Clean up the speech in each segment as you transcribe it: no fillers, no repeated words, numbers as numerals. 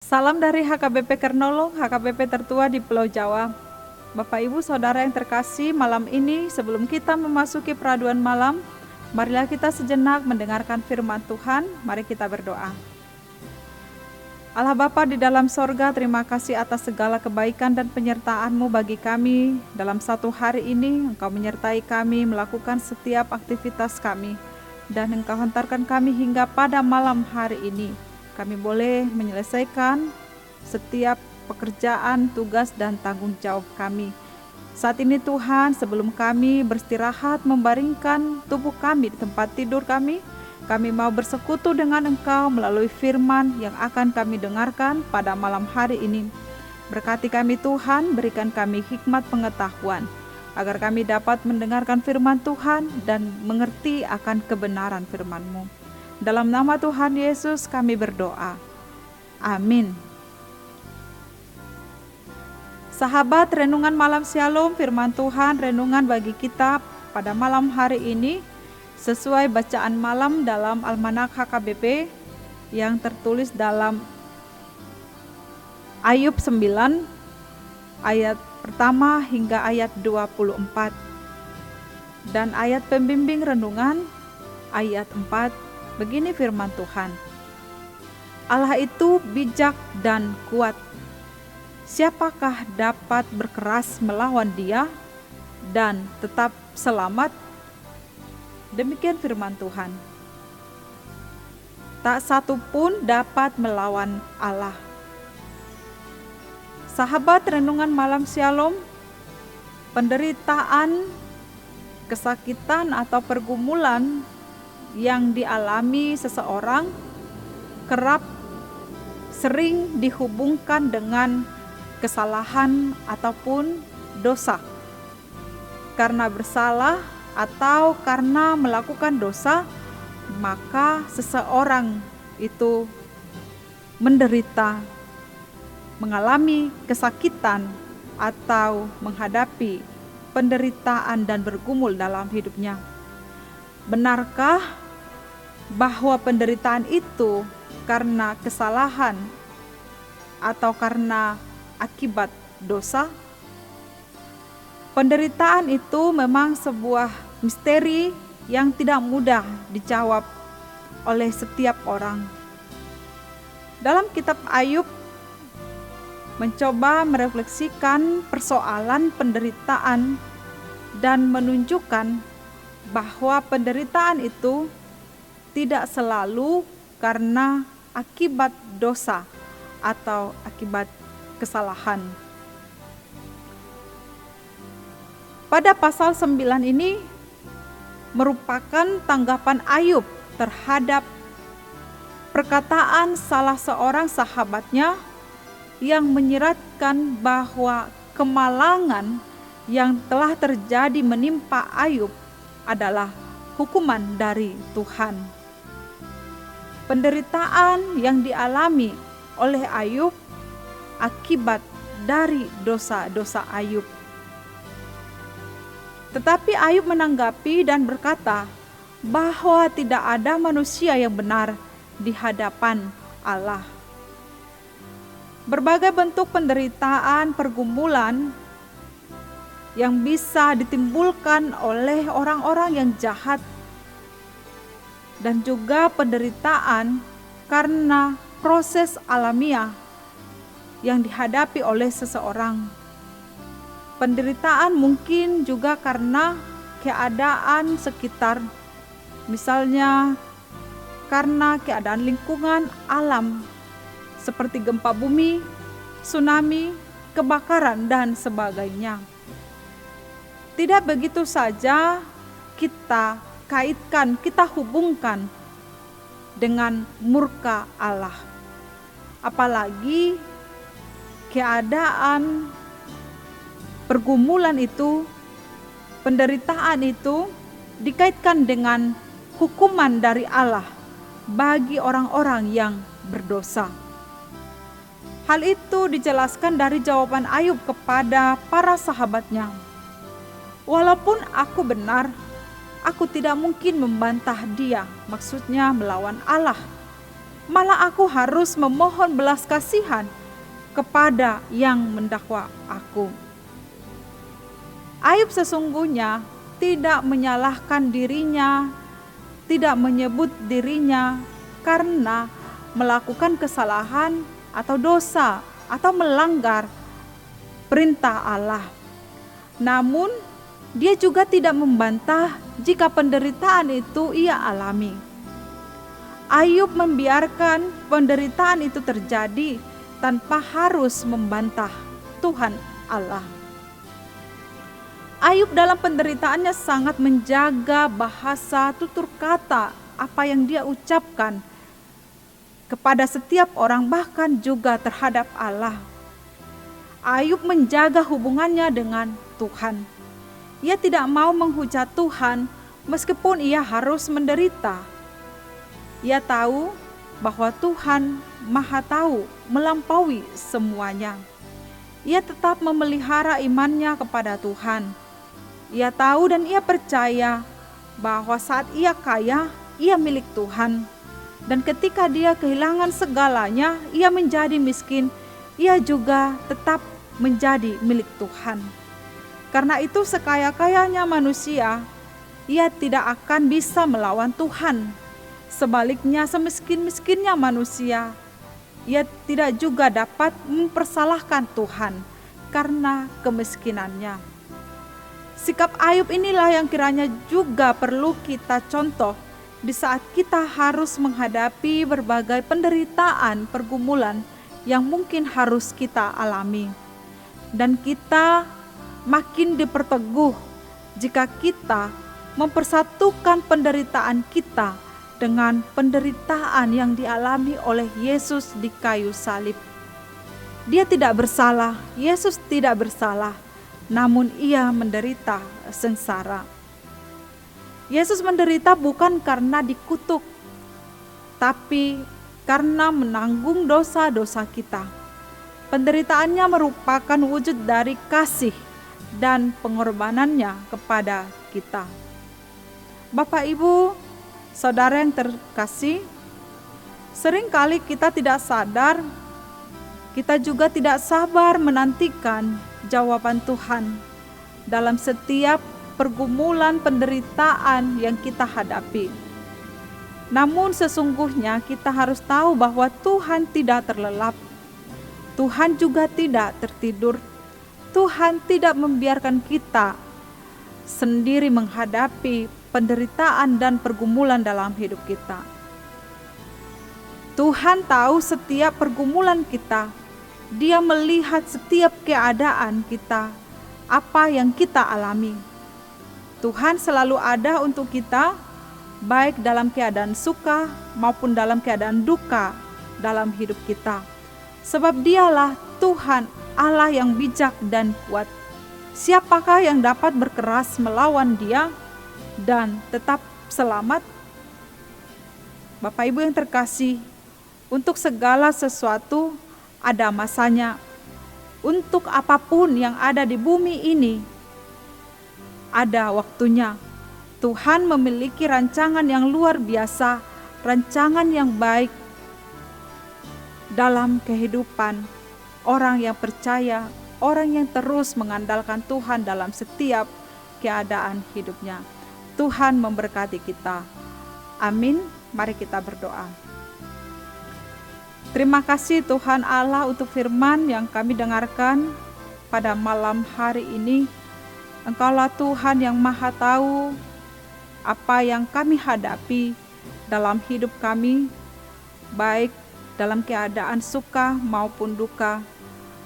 Salam dari HKBP Kernolong, HKBP tertua di Pulau Jawa. Bapak Ibu Saudara yang terkasih, malam ini sebelum kita memasuki peraduan malam, marilah kita sejenak mendengarkan firman Tuhan. Mari kita berdoa. Allah Bapa di dalam sorga, terima kasih atas segala kebaikan dan penyertaan-Mu bagi kami. Dalam satu hari ini, Engkau menyertai kami melakukan setiap aktivitas kami, dan Engkau hantarkan kami hingga pada malam hari ini. Kami boleh menyelesaikan setiap pekerjaan, tugas, dan tanggung jawab kami. Saat ini Tuhan, sebelum kami beristirahat membaringkan tubuh kami di tempat tidur kami mau bersekutu dengan Engkau melalui firman yang akan kami dengarkan pada malam hari ini. Berkati kami Tuhan, berikan kami hikmat pengetahuan, agar kami dapat mendengarkan firman Tuhan dan mengerti akan kebenaran firman-Mu. Dalam nama Tuhan Yesus kami berdoa. Amin. Sahabat renungan malam Shalom, firman Tuhan renungan bagi kita pada malam hari ini sesuai bacaan malam dalam Almanak HKBP yang tertulis dalam Ayub 9 ayat pertama hingga ayat 24 dan ayat pembimbing renungan ayat 4. Begini firman Tuhan. Allah itu bijak dan kuat. Siapakah dapat berkeras melawan Dia dan tetap selamat? Demikian firman Tuhan. Tak satu pun dapat melawan Allah. Sahabat renungan malam Shalom, penderitaan, kesakitan atau pergumulan yang dialami seseorang kerap sering dihubungkan dengan kesalahan ataupun dosa. Karena bersalah atau karena melakukan dosa, maka seseorang itu menderita, mengalami kesakitan atau menghadapi penderitaan dan bergumul dalam hidupnya. Benarkah bahwa penderitaan itu karena kesalahan atau karena akibat dosa? Penderitaan itu memang sebuah misteri yang tidak mudah dijawab oleh setiap orang. Dalam kitab Ayub mencoba merefleksikan persoalan penderitaan dan menunjukkan bahwa penderitaan itu tidak selalu karena akibat dosa atau akibat kesalahan. Pada pasal 9 ini merupakan tanggapan Ayub terhadap perkataan salah seorang sahabatnya yang menyiratkan bahwa kemalangan yang telah terjadi menimpa Ayub adalah hukuman dari Tuhan. Penderitaan yang dialami oleh Ayub akibat dari dosa-dosa Ayub. Tetapi Ayub menanggapi dan berkata bahwa tidak ada manusia yang benar di hadapan Allah. Berbagai bentuk penderitaan, pergumulan yang bisa ditimbulkan oleh orang-orang yang jahat dan juga penderitaan karena proses alamiah yang dihadapi oleh seseorang. Penderitaan mungkin juga karena keadaan sekitar, misalnya karena keadaan lingkungan alam seperti gempa bumi, tsunami, kebakaran, dan sebagainya. Tidak begitu saja kita kaitkan, kita hubungkan dengan murka Allah. Apalagi keadaan pergumulan itu, penderitaan itu dikaitkan dengan hukuman dari Allah bagi orang-orang yang berdosa. Hal itu dijelaskan dari jawaban Ayub kepada para sahabatnya. Walaupun aku benar, aku tidak mungkin membantah dia, maksudnya melawan Allah. malah aku harus memohon belas kasihan kepada yang mendakwa aku. Ayub sesungguhnya tidak menyalahkan dirinya, tidak menyebut dirinya karena melakukan kesalahan atau dosa atau melanggar perintah Allah. Namun dia juga tidak membantah jika penderitaan itu ia alami. Ayub membiarkan penderitaan itu terjadi tanpa harus membantah Tuhan Allah. Ayub dalam penderitaannya sangat menjaga bahasa tutur kata apa yang dia ucapkan kepada setiap orang, bahkan juga terhadap Allah. Ayub menjaga hubungannya dengan Tuhan. Ia tidak mau menghujat Tuhan meskipun ia harus menderita. Ia tahu bahwa Tuhan Maha Tahu melampaui semuanya. Ia tetap memelihara imannya kepada Tuhan. Ia tahu dan ia percaya bahwa saat ia kaya, ia milik Tuhan. Dan ketika dia kehilangan segalanya, ia menjadi miskin, ia juga tetap menjadi milik Tuhan. Karena itu sekaya-kayanya manusia, ia tidak akan bisa melawan Tuhan. Sebaliknya, semiskin-miskinnya manusia, ia tidak juga dapat mempersalahkan Tuhan karena kemiskinannya. Sikap Ayub inilah yang kiranya juga perlu kita contoh di saat kita harus menghadapi berbagai penderitaan, pergumulan yang mungkin harus kita alami. Dan kita makin diperteguh jika kita mempersatukan penderitaan kita dengan penderitaan yang dialami oleh Yesus di kayu salib. Dia tidak bersalah, Yesus tidak bersalah, namun ia menderita sengsara. Yesus menderita bukan karena dikutuk, tapi karena menanggung dosa-dosa kita. Penderitaannya merupakan wujud dari kasih dan pengorbanannya kepada kita. Bapak, Ibu, saudara yang terkasih, seringkali kita tidak sadar, kita juga tidak sabar menantikan jawaban Tuhan dalam setiap pergumulan penderitaan yang kita hadapi. Namun sesungguhnya kita harus tahu bahwa Tuhan tidak terlelap. Tuhan juga tidak tertidur. Tuhan tidak membiarkan kita sendiri menghadapi penderitaan dan pergumulan dalam hidup kita. Tuhan tahu setiap pergumulan kita. Dia melihat setiap keadaan kita, apa yang kita alami. Tuhan selalu ada untuk kita, baik dalam keadaan suka maupun dalam keadaan duka dalam hidup kita. Sebab Dialah Tuhan Allah yang bijak dan kuat. Siapakah yang dapat berkeras melawan Dia dan tetap selamat? Bapak Ibu yang terkasih, untuk segala sesuatu ada masanya. Untuk apapun yang ada di bumi ini, ada waktunya. Tuhan memiliki rancangan yang luar biasa, rancangan yang baik dalam kehidupan orang yang percaya, orang yang terus mengandalkan Tuhan dalam setiap keadaan hidupnya. Tuhan memberkati kita. Amin. Mari kita berdoa. Terima kasih Tuhan Allah untuk firman yang kami dengarkan pada malam hari ini. Engkaulah Tuhan yang Maha Tahu apa yang kami hadapi dalam hidup kami, baik dalam keadaan suka maupun duka.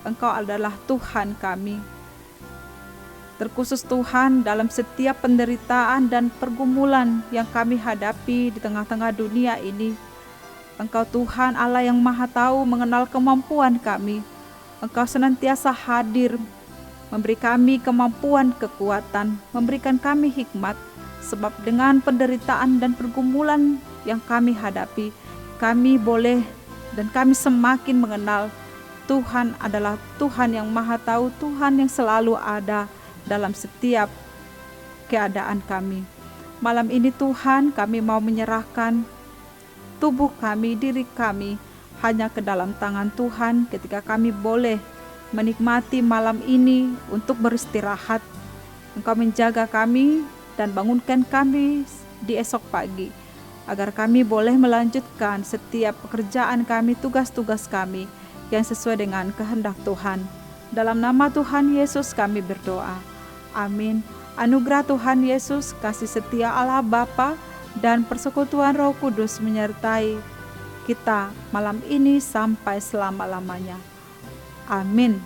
Engkau adalah Tuhan kami. Terkhusus Tuhan dalam setiap penderitaan dan pergumulan yang kami hadapi di tengah-tengah dunia ini. Engkau Tuhan Allah yang Maha Tahu mengenal kemampuan kami. Engkau senantiasa hadir, memberi kami kemampuan, kekuatan, memberikan kami hikmat. Sebab dengan penderitaan dan pergumulan yang kami hadapi, kami boleh dan kami semakin mengenal Tuhan adalah Tuhan yang Maha Tahu, Tuhan yang selalu ada dalam setiap keadaan kami. Malam ini Tuhan, kami mau menyerahkan tubuh kami, diri kami hanya ke dalam tangan Tuhan ketika kami boleh menikmati malam ini untuk beristirahat. Engkau menjaga kami dan bangunkan kami di esok pagi, agar kami boleh melanjutkan setiap pekerjaan kami, tugas-tugas kami yang sesuai dengan kehendak Tuhan. Dalam nama Tuhan Yesus kami berdoa. Amin. Anugerah Tuhan Yesus, kasih setia Allah Bapa, dan persekutuan Roh Kudus menyertai kita malam ini sampai selama-lamanya. Amin.